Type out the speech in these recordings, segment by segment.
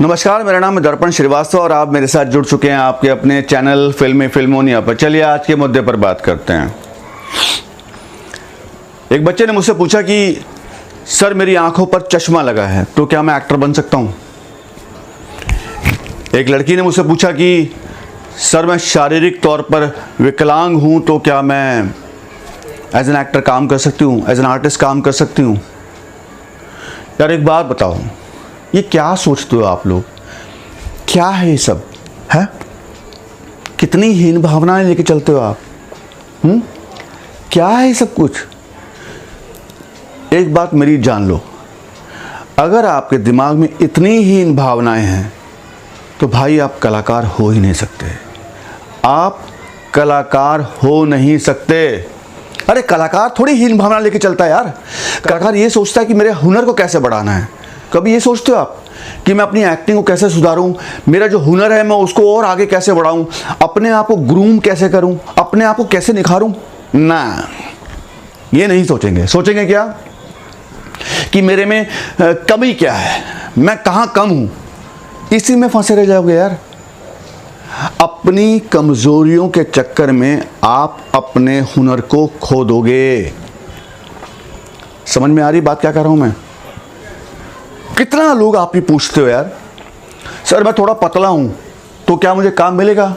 नमस्कार, मेरा नाम है दर्पण श्रीवास्तव और आप मेरे साथ जुड़ चुके हैं आपके अपने चैनल फिल्मोनिया पर। चलिए आज के मुद्दे पर बात करते हैं। एक बच्चे ने मुझसे पूछा कि सर मेरी आंखों पर चश्मा लगा है तो क्या मैं एक्टर बन सकता हूं। एक लड़की ने मुझसे पूछा कि सर मैं शारीरिक तौर पर विकलांग हूं तो क्या मैं एज एन एक्टर काम कर सकती हूं, एज एन आर्टिस्ट काम कर सकती हूं। यार एक बात बताओ, ये क्या सोचते हो आप लोग? क्या है ये सब है? कितनी हीन भावनाएं लेके चलते हो आप? क्या है ये सब कुछ? एक बात मेरी जान लो, अगर आपके दिमाग में इतनी हीन भावनाएं हैं तो भाई आप कलाकार हो ही नहीं सकते। आप कलाकार हो नहीं सकते। अरे कलाकार थोड़ी हीन भावना लेके चलता है यार। कलाकार ये सोचता है कि मेरे हुनर को कैसे बढ़ाना है। कभी ये सोचते हो आप कि मैं अपनी एक्टिंग को कैसे सुधारूं, मेरा जो हुनर है मैं उसको और आगे कैसे बढ़ाऊं, अपने आप को ग्रूम कैसे करूं, अपने आप को कैसे निखारूं? ना, ये नहीं सोचेंगे। सोचेंगे क्या कि मेरे में कमी क्या है, मैं कहां कम हूं। इसी में फंसे रह जाओगे यार। अपनी कमजोरियों के चक्कर में आप अपने हुनर को खो दोगे। समझ में आ रही बात क्या कर रहा हूं मैं? कितना लोग आप ही पूछते हो यार, सर मैं थोड़ा पतला हूं तो क्या मुझे काम मिलेगा?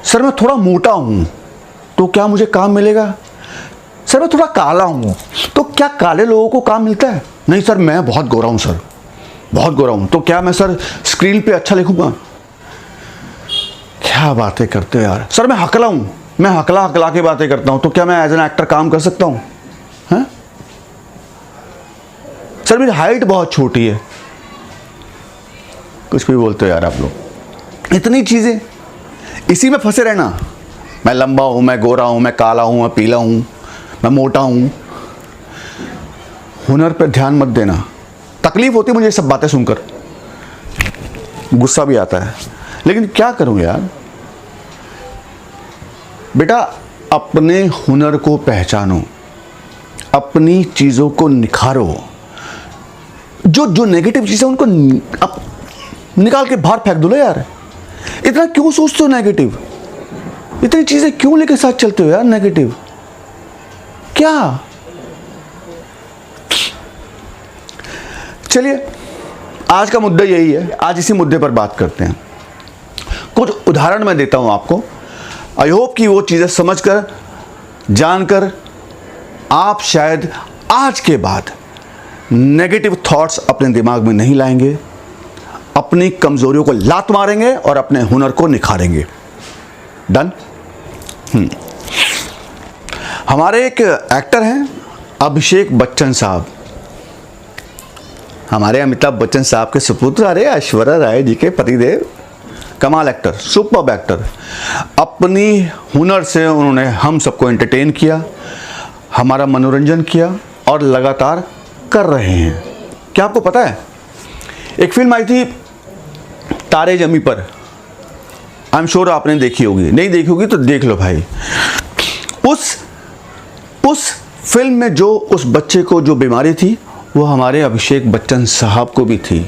सर मैं थोड़ा मोटा हूं तो क्या मुझे काम मिलेगा? सर मैं थोड़ा काला हूं तो क्या काले लोगों को काम मिलता है? नहीं सर मैं बहुत गोरा हूं, सर बहुत गोरा हूं तो क्या मैं सर स्क्रीन पे अच्छा लिखूंगा? क्या बातें करते हो यार। सर मैं हकला हूं, मैं हकला हकला के बातें करता हूं तो क्या मैं एज एन एक्टर काम कर सकता हूं? हैं? सर मेरी हाइट बहुत छोटी है। कुछ भी बोलते हो यार आप लोग। इतनी चीजें, इसी में फंसे रहना। मैं लंबा हूं, मैं गोरा हूं, मैं काला हूं, मैं पीला हूं, मैं मोटा हूं। हुनर पर ध्यान मत देना। तकलीफ होती मुझे ये सब बातें सुनकर, गुस्सा भी आता है, लेकिन क्या करूं यार। बेटा अपने हुनर को पहचानो, अपनी चीजों को निखारो। जो नेगेटिव चीजें उनको अब निकाल के बाहर फेंक दो यार। इतना क्यों सोचते हो नेगेटिव? इतनी चीजें क्यों लेके साथ चलते हो यार नेगेटिव? क्या? चलिए आज का मुद्दा यही है, आज इसी मुद्दे पर बात करते हैं। कुछ उदाहरण मैं देता हूं आपको। आई होप कि वो चीजें समझकर, जानकर आप शायद आज के बाद नेगेटिव थॉट्स अपने दिमाग में नहीं लाएंगे, अपनी कमजोरियों को लात मारेंगे और अपने हुनर को निखारेंगे। डन? हमारे एक एक्टर हैं अभिषेक बच्चन साहब, हमारे अमिताभ बच्चन साहब के सुपुत्र, अरे ऐश्वर्या राय जी के पतिदेव। कमाल एक्टर, सुपर एक्टर। अपनी हुनर से उन्होंने हम सबको एंटरटेन किया, हमारा मनोरंजन किया और लगातार कर रहे हैं। क्या आपको पता है एक फिल्म आई थी तारे जमी पर, आई एम श्योर आपने देखी होगी, नहीं देखी होगी तो देख लो भाई। उस फिल्म में जो उस बच्चे को जो बीमारी थी वो हमारे अभिषेक बच्चन साहब को भी थी,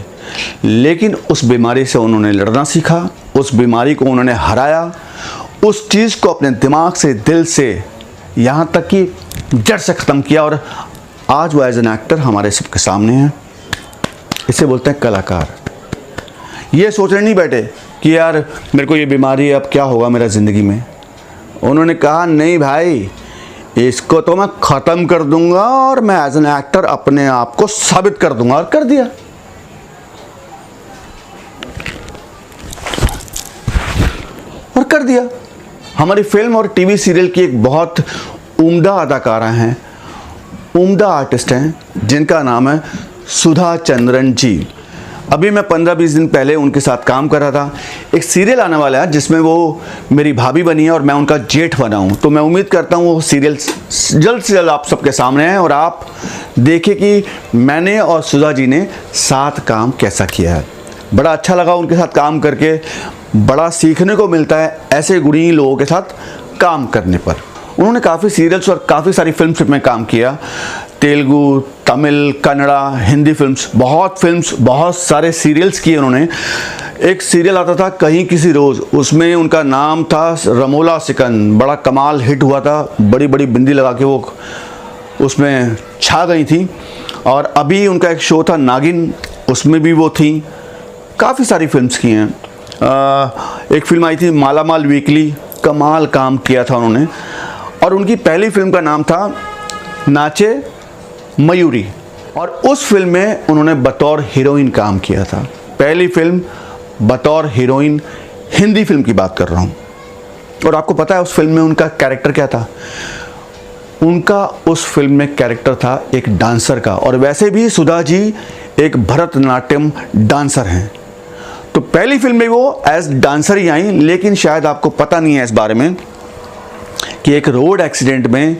लेकिन उस बीमारी से उन्होंने लड़ना सीखा, उस बीमारी को उन्होंने हराया, उस चीज़ को अपने दिमाग से, दिल से, यहाँ तक कि जड़ से ख़त्म किया और आज वो एज एन एक्टर हमारे सबके सामने है। इसे बोलते हैं कलाकार। ये सोचने नहीं बैठे कि यार मेरे को ये बीमारी है, अब क्या होगा मेरा ज़िंदगी में। उन्होंने कहा नहीं भाई, इसको तो मैं ख़त्म कर दूंगा और मैं एज एन एक्टर अपने आप को साबित कर दूंगा, और कर दिया। और कर दिया। हमारी फिल्म और टीवी सीरियल की एक बहुत उम्दा अदाकारा हैं, उम्दा आर्टिस्ट हैं, जिनका नाम है सुधा चंद्रन जी। अभी मैं 15-20 दिन पहले उनके साथ काम कर रहा था। एक सीरियल आने वाला है जिसमें वो मेरी भाभी बनी है और मैं उनका जेठ बना हूँ। तो मैं उम्मीद करता हूँ वो सीरियल जल्द से जल्द आप सबके सामने है और आप देखें कि मैंने और सुधा जी ने साथ काम कैसा किया है। बड़ा अच्छा लगा उनके साथ काम करके, बड़ा सीखने को मिलता है ऐसे गुणी लोगों के साथ काम करने पर। उन्होंने काफ़ी सीरियल्स और काफ़ी सारी फिल्म्स में काम किया। तेलुगु, तमिल, कन्नड़ा, हिंदी फिल्म्स, बहुत सारे सीरियल्स किए उन्होंने। एक सीरियल आता था कहीं किसी रोज़, उसमें उनका नाम था रमोला सिकन, बड़ा कमाल हिट हुआ था, बड़ी बड़ी बिंदी लगा के वो उसमें छा गई थी। और अभी उनका एक शो था नागिन, उसमें भी वो थी। काफ़ी सारी फिल्म्स की हैं। एक फिल्म आई थी माला माल वीकली, कमाल काम किया था उन्होंने। और उनकी पहली फिल्म का नाम था नाचे मयूरी, और उस फिल्म में उन्होंने बतौर हीरोइन काम किया था। पहली फिल्म बतौर हीरोइन, हिंदी फिल्म की बात कर रहा हूँ। और आपको पता है उस फिल्म में उनका कैरेक्टर क्या था? उनका उस फिल्म में कैरेक्टर था एक डांसर का, और वैसे भी सुधा जी एक भरतनाट्यम डांसर हैं। तो पहली फिल्म में वो एज डांसर ही आई, लेकिन शायद आपको पता नहीं है इस बारे में कि एक रोड एक्सीडेंट में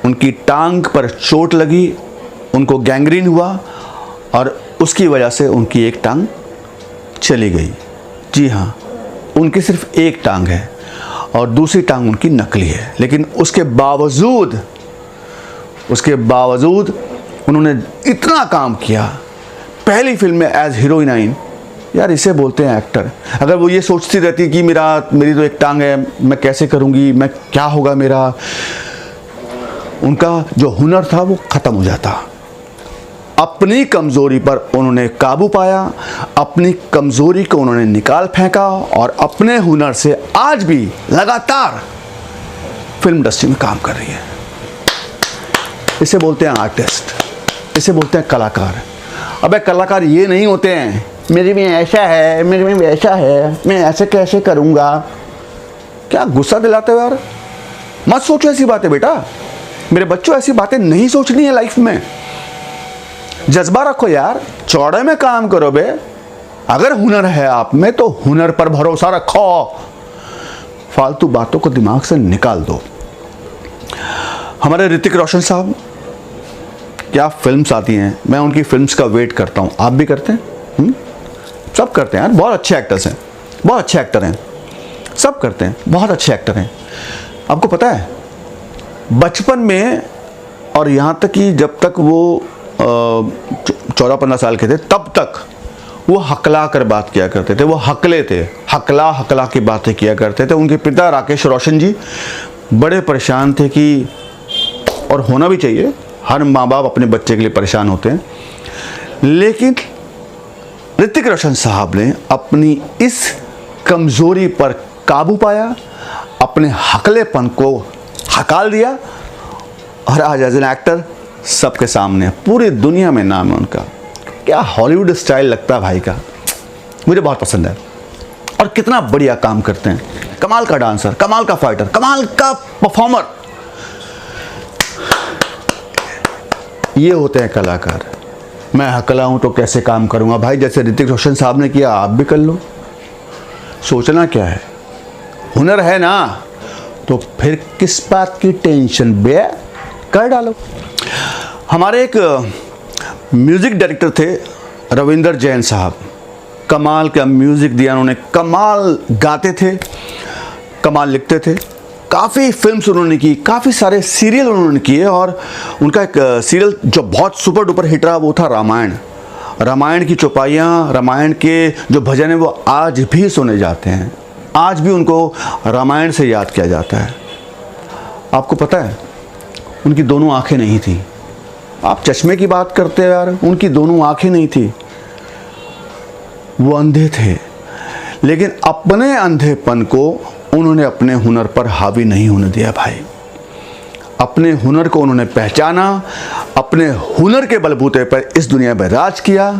उनकी टांग पर चोट लगी, उनको गैंग्रीन हुआ, और उसकी वजह से उनकी एक टांग चली गई। जी हाँ, उनकी सिर्फ एक टांग है और दूसरी टांग उनकी नकली है। लेकिन उसके बावजूद उन्होंने इतना काम किया। पहली फिल्म में एज हीरोइन आई। यार इसे बोलते हैं एक्टर। अगर वो ये सोचती रहती कि मेरी तो एक टांग है, मैं कैसे करूँगी, मैं क्या होगा मेरा, उनका जो हुनर था वो ख़त्म हो जाता। अपनी कमज़ोरी पर उन्होंने काबू पाया, अपनी कमज़ोरी को उन्होंने निकाल फेंका, और अपने हुनर से आज भी लगातार फिल्म इंडस्ट्री में काम कर रही है। इसे बोलते हैं आर्टिस्ट, इसे बोलते हैं कलाकार। अबे कलाकार ये नहीं होते हैं मेरे में ऐसा है, मेरे में वैसा है, मैं ऐसे कैसे करूँगा। क्या गुस्सा दिलाते हो यार? मत सोचो ऐसी बातें बेटा। मेरे बच्चों ऐसी बातें नहीं सोचनी है लाइफ में। जज्बा रखो यार, चौड़े में काम करो बे। अगर हुनर है आप में तो हुनर पर भरोसा रखो, फालतू बातों को दिमाग से निकाल दो। हमारे ऋतिक रोशन साहब, क्या फिल्म्स आती हैं, मैं उनकी फिल्म्स का वेट करता हूँ। आप भी करते हैं? सब करते हैं यार, बहुत अच्छे एक्टर्स हैं, बहुत अच्छे एक्टर हैं, सब करते हैं, बहुत अच्छे एक्टर हैं। आपको पता है बचपन में, और यहाँ तक कि जब तक वो 14-15 साल के थे, तब तक वो हकला कर बात किया करते थे। वो हकले थे, हकला की बातें किया करते थे। उनके पिता राकेश रोशन जी बड़े परेशान थे कि, और होना भी चाहिए, हर माँ बाप अपने बच्चे के लिए परेशान होते हैं, लेकिन ऋतिक रोशन साहब ने अपनी इस कमज़ोरी पर काबू पाया, अपने हकलेपन को हकाल दिया, और आज एज एन एक्टर सबके सामने, पूरी दुनिया में नाम है उनका। क्या हॉलीवुड स्टाइल लगता है भाई का, मुझे बहुत पसंद है। और कितना बढ़िया काम करते हैं, कमाल का डांसर, कमाल का फाइटर, कमाल का परफॉर्मर। ये होते हैं कलाकार। मैं हकला हूं तो कैसे काम करूंगा भाई, जैसे ऋतिक रोशन साहब ने किया आप भी कर लो। सोचना क्या है, हुनर है ना, तो फिर किस बात की टेंशन बे, कर डालो। हमारे एक म्यूज़िक डायरेक्टर थे रविंदर जैन साहब, कमाल का म्यूज़िक दिया उन्होंने, कमाल गाते थे, कमाल लिखते थे। काफ़ी फिल्म्स उन्होंने की, काफ़ी सारे सीरियल उन्होंने किए, और उनका एक सीरियल जो बहुत सुपर डुपर हिट रहा वो था रामायण। रामायण की चौपाइयाँ, रामायण के जो भजन हैं वो आज भी सुने जाते हैं, आज भी उनको रामायण से याद किया जाता है। आपको पता है उनकी दोनों आंखें नहीं थी। आप चश्मे की बात करते हो यार, उनकी दोनों आंखें नहीं थी, वो अंधे थे, लेकिन अपने अंधेपन को उन्होंने अपने हुनर पर हावी नहीं होने दिया भाई। अपने हुनर को उन्होंने पहचाना, अपने हुनर के बलबूते पर इस दुनिया में राज किया,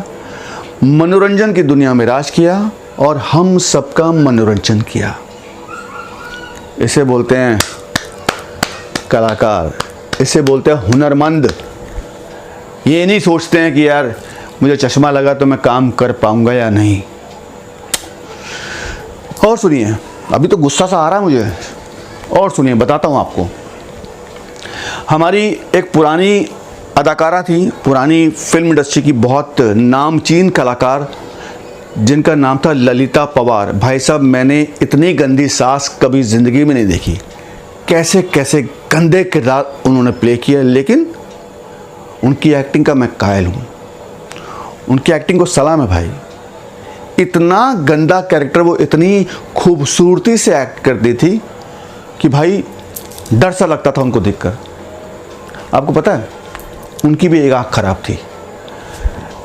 मनोरंजन की दुनिया में राज किया, और हम सबका मनोरंजन किया। इसे बोलते हैं कलाकार, इसे बोलते हैं हुनरमंद। ये नहीं सोचते हैं कि यार मुझे चश्मा लगा तो मैं काम कर पाऊंगा या नहीं। और सुनिए, अभी तो गुस्सा सा आ रहा है मुझे, और सुनिए बताता हूँ आपको। हमारी एक पुरानी अदाकारा थी, पुरानी फिल्म इंडस्ट्री की बहुत नामचीन कलाकार, जिनका नाम था ललिता पवार। भाई साहब, मैंने इतनी गंदी सास कभी ज़िंदगी में नहीं देखी। कैसे कैसे गंदे किरदार उन्होंने प्ले किए, लेकिन उनकी एक्टिंग का मैं कायल हूँ, उनकी एक्टिंग को सलाम है भाई। इतना गंदा कैरेक्टर वो इतनी खूबसूरती से एक्ट करती थी कि भाई डर सा लगता था उनको देखकर। आपको पता है उनकी भी एक आँख खराब थी,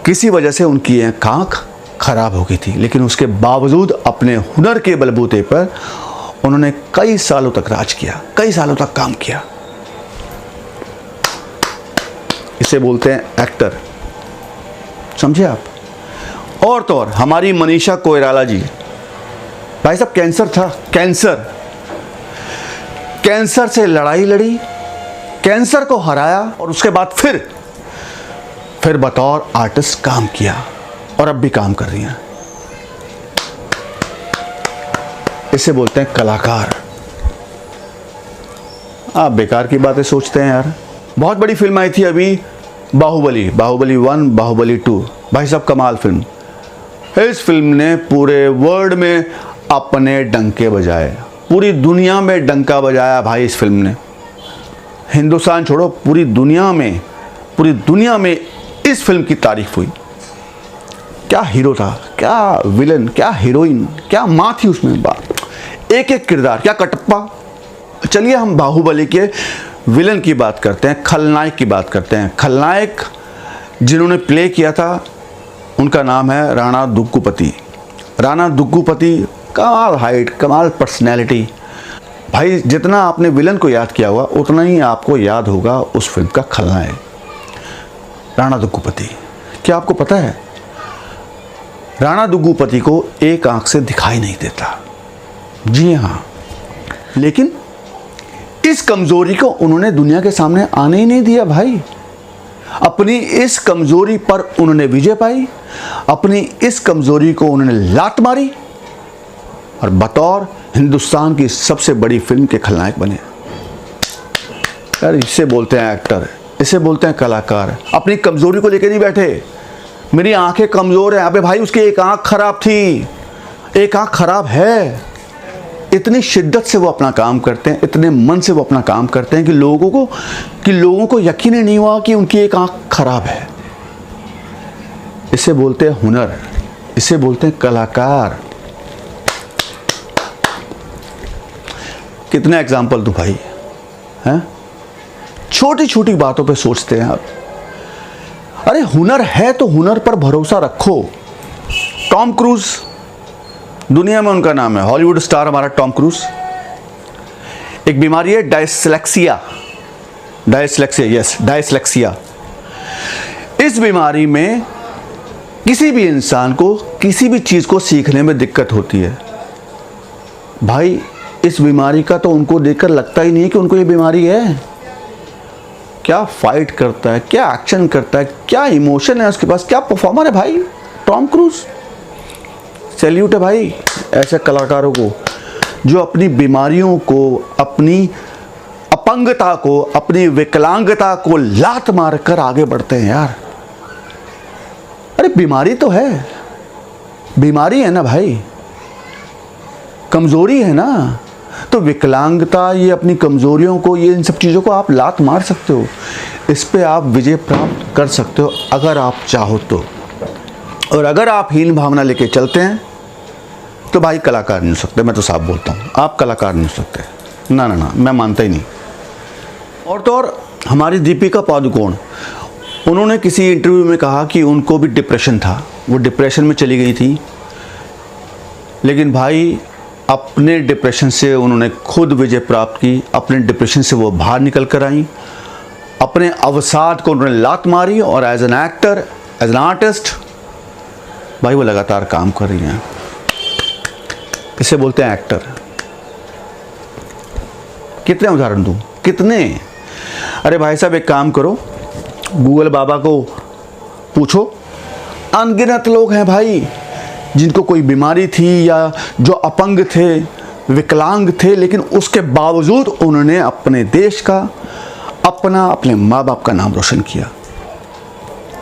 किसी वजह से उनकी एक आँख खराब हो गई थी, लेकिन उसके बावजूद अपने हुनर के बलबूते पर उन्होंने कई सालों तक राज किया, कई सालों तक काम किया। इसे बोलते हैं एक्टर, समझे आप। और तो और हमारी मनीषा कोइराला जी, भाई साहब कैंसर था, कैंसर से लड़ाई लड़ी, कैंसर को हराया और उसके बाद फिर बतौर आर्टिस्ट काम किया और अब भी काम कर रही हैं। इसे बोलते हैं कलाकार। आप बेकार की बातें सोचते हैं यार। बहुत बड़ी फिल्म आई थी अभी, बाहुबली 1, बाहुबली 2, भाई साहब कमाल फिल्म। इस फिल्म ने पूरे वर्ल्ड में अपने डंके बजाए, पूरी दुनिया में डंका बजाया भाई इस फिल्म ने। हिंदुस्तान छोड़ो, पूरी दुनिया में इस फिल्म की तारीफ हुई। क्या हीरो था, क्या विलन, क्या हीरोइन, क्या माँ थी उसमें, एक एक किरदार, क्या कटप्पा। चलिए हम बाहुबली के विलन की बात करते हैं, खलनायक की बात करते हैं। खलनायक जिन्होंने प्ले किया था उनका नाम है राणा दुग्गुपति। राणा दुग्गुपति, कमाल हाइट, कमाल पर्सनैलिटी। भाई जितना आपने विलन को याद किया हुआ उतना ही आपको याद होगा उस फिल्म का खलनायक राणा दुग्गुपति। क्या आपको पता है राणा दुग्गुपति को एक आंख से दिखाई नहीं देता। जी हाँ, लेकिन इस कमजोरी को उन्होंने दुनिया के सामने आने ही नहीं दिया भाई। अपनी इस कमजोरी पर उन्होंने विजय पाई, अपनी इस कमजोरी को उन्होंने लात मारी और बतौर हिंदुस्तान की सबसे बड़ी फिल्म के खलनायक बने। यार इसे बोलते हैं एक्टर, इसे बोलते हैं कलाकार। अपनी कमजोरी को लेकर नहीं बैठे, मेरी आंखें कमजोर हैं। अबे भाई उसकी एक आंख खराब थी, एक आंख खराब है। इतनी शिद्दत से वो अपना काम करते हैं, इतने मन से वो अपना काम करते हैं कि लोगों को यकीन ही नहीं हुआ कि उनकी एक आंख खराब है। इसे बोलते हैं हुनर, इसे बोलते हैं कलाकार। कितने एग्जाम्पल दूं भाई, हैं? छोटी छोटी बातों पे सोचते हैं आप। अरे हुनर है तो हुनर पर भरोसा रखो। टॉम क्रूज, दुनिया में उनका नाम है, हॉलीवुड स्टार हमारा टॉम क्रूज। एक बीमारी है डायस्लेक्सिया, डायस्लेक्सिया। इस बीमारी में किसी भी इंसान को किसी भी चीज को सीखने में दिक्कत होती है। भाई इस बीमारी का तो उनको देखकर लगता ही नहीं कि उनको ये बीमारी है। क्या फाइट करता है, क्या एक्शन करता है, क्या इमोशन है उसके पास, क्या परफॉर्मर है भाई टॉम क्रूज। सैल्यूट है भाई ऐसे कलाकारों को जो अपनी बीमारियों को, अपनी अपंगता को, अपनी विकलांगता को लात मारकर आगे बढ़ते हैं यार। अरे बीमारी तो है, बीमारी है ना भाई, कमजोरी है ना, तो विकलांगता, ये अपनी कमजोरियों को, ये इन सब चीज़ों को आप लात मार सकते हो। इस पे आप विजय प्राप्त कर सकते हो अगर आप चाहो तो। और अगर आप हीन भावना लेके चलते हैं तो भाई कलाकार नहीं हो सकते। मैं तो साफ बोलता हूँ, आप कलाकार नहीं हो सकते। ना ना ना, मैं मानता ही नहीं। और तो और हमारी दीपिका पादुकोण, उन्होंने किसी इंटरव्यू में कहा कि उनको भी डिप्रेशन था, वो डिप्रेशन में चली गई थी। लेकिन भाई अपने डिप्रेशन से उन्होंने खुद विजय प्राप्त की, अपने डिप्रेशन से वो बाहर निकल कर आई, अपने अवसाद को उन्होंने लात मारी और as an actor, as an artist भाई वो लगातार काम कर रही हैं। इसे बोलते हैं एक्टर। कितने उदाहरण दूं, कितने। अरे भाई साहब एक काम करो, गूगल बाबा को पूछो, अनगिनत लोग हैं भाई जिनको कोई बीमारी थी या जो अपंग थे, विकलांग थे, लेकिन उसके बावजूद उन्होंने अपने देश का, अपने माँ बाप का नाम रोशन किया।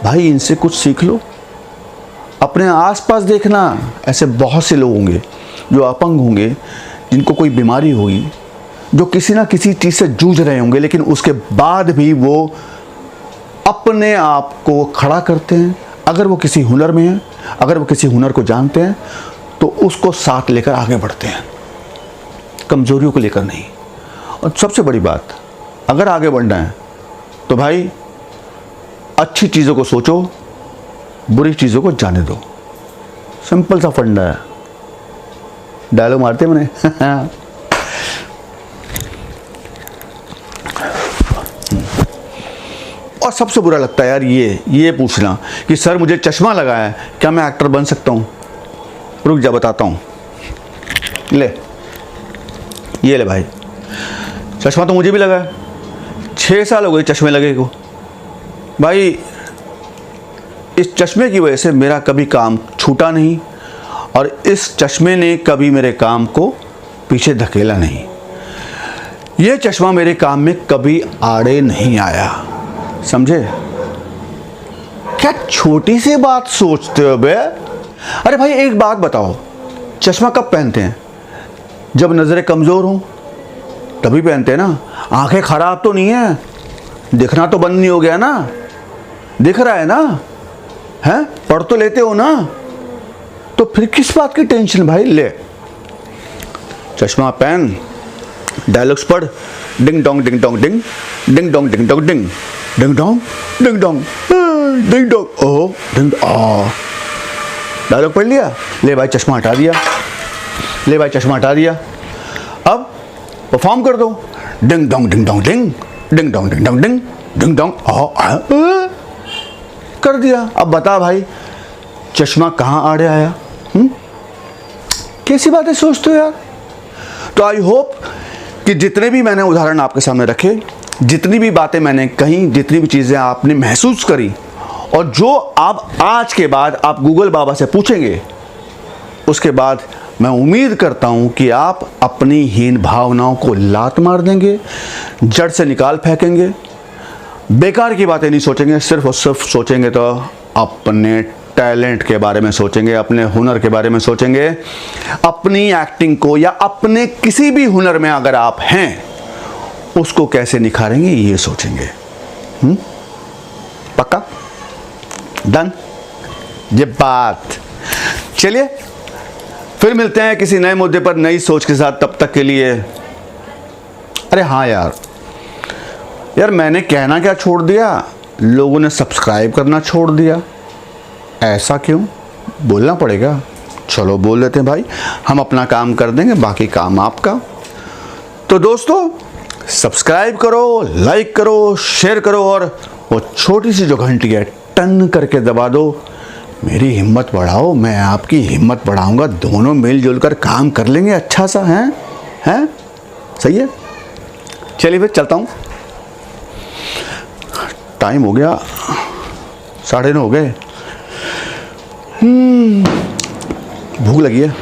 भाई इनसे कुछ सीख लो। अपने आसपास देखना, ऐसे बहुत से लोग होंगे जो अपंग होंगे, जिनको कोई बीमारी होगी, जो किसी ना किसी चीज़ से जूझ रहे होंगे, लेकिन उसके बाद भी वो अपने आप को खड़ा करते हैं। अगर वो किसी हुनर में है, अगर वो किसी हुनर को जानते हैं, तो उसको साथ लेकर आगे बढ़ते हैं, कमज़ोरियों को लेकर नहीं। और सबसे बड़ी बात, अगर आगे बढ़ना है तो भाई अच्छी चीज़ों को सोचो, बुरी चीज़ों को जाने दो। सिंपल सा फंडा है। डायलॉग मारते मैंने और सबसे बुरा लगता है यार ये पूछना कि सर मुझे चश्मा लगा है, क्या मैं एक्टर बन सकता हूँ? रुक जा, बताता हूँ। ले, ये ले भाई, चश्मा तो मुझे भी लगा है, 6 साल हो गए चश्मे लगे को। भाई इस चश्मे की वजह से मेरा कभी काम छूटा नहीं, और इस चश्मे ने कभी मेरे काम को पीछे धकेला नहीं। ये चश्मा मेरे काम में कभी आड़े नहीं आया, समझे? क्या छोटी सी बात सोचते हो बे? अरे भाई एक बात बताओ, चश्मा कब पहनते हैं? जब नज़रें कमज़ोर हों तभी पहनते हैं ना। आंखें खराब तो नहीं है, दिखना तो बंद नहीं हो गया ना, दिख रहा है ना, हैं? पढ़ तो लेते हो ना, तो फिर किस बात की टेंशन भाई? ले चश्मा पहन, डायलॉग्स पढ़। Ding dong ding dong ding, ding dong ding dong ding, ding dong ding dong ding dong, ओ डिंग आ। डायलॉग पढ़ लिया? ले भाई चश्मा हटा दिया, ले भाई चश्मा हटा दिया। अब परफॉर्म कर दो। Ding dong ding dong ding, ding dong ding dong ding, ding dong आ। कर दिया। अब बता भाई चश्मा कहाँ आड़े आया? कैसी बातें सोचते हो यार? तो आई होप कि जितने भी मैंने उदाहरण आपके सामने रखे, जितनी भी बातें मैंने कही, जितनी भी चीज़ें आपने महसूस करी, और जो आप आज के बाद आप गूगल बाबा से पूछेंगे, उसके बाद मैं उम्मीद करता हूं कि आप अपनी हीन भावनाओं को लात मार देंगे, जड़ से निकाल फेंकेंगे, बेकार की बातें नहीं सोचेंगे, सिर्फ और सिर्फ सोचेंगे तो अपने टैलेंट के बारे में सोचेंगे, अपने हुनर के बारे में सोचेंगे, अपनी एक्टिंग को या अपने किसी भी हुनर में अगर आप हैं उसको कैसे निखारेंगे ये सोचेंगे। पक्का? डन? ये बात। चलिए फिर मिलते हैं किसी नए मुद्दे पर नई सोच के साथ। तब तक के लिए, अरे हाँ यार मैंने कहना क्या छोड़ दिया, लोगों ने सब्सक्राइब करना छोड़ दिया। ऐसा क्यों? बोलना पड़ेगा। चलो बोल देते हैं भाई, हम अपना काम कर देंगे, बाकी काम आपका। तो दोस्तों सब्सक्राइब करो, लाइक करो, शेयर करो, और वो छोटी सी जो घंटी है टन करके दबा दो। मेरी हिम्मत बढ़ाओ, मैं आपकी हिम्मत बढ़ाऊंगा, दोनों मिलजुल कर काम कर लेंगे अच्छा सा। हैं? सही है? चलिए फिर चलता हूँ, टाइम हो गया, 9:30 हो गए। भूख लगी है।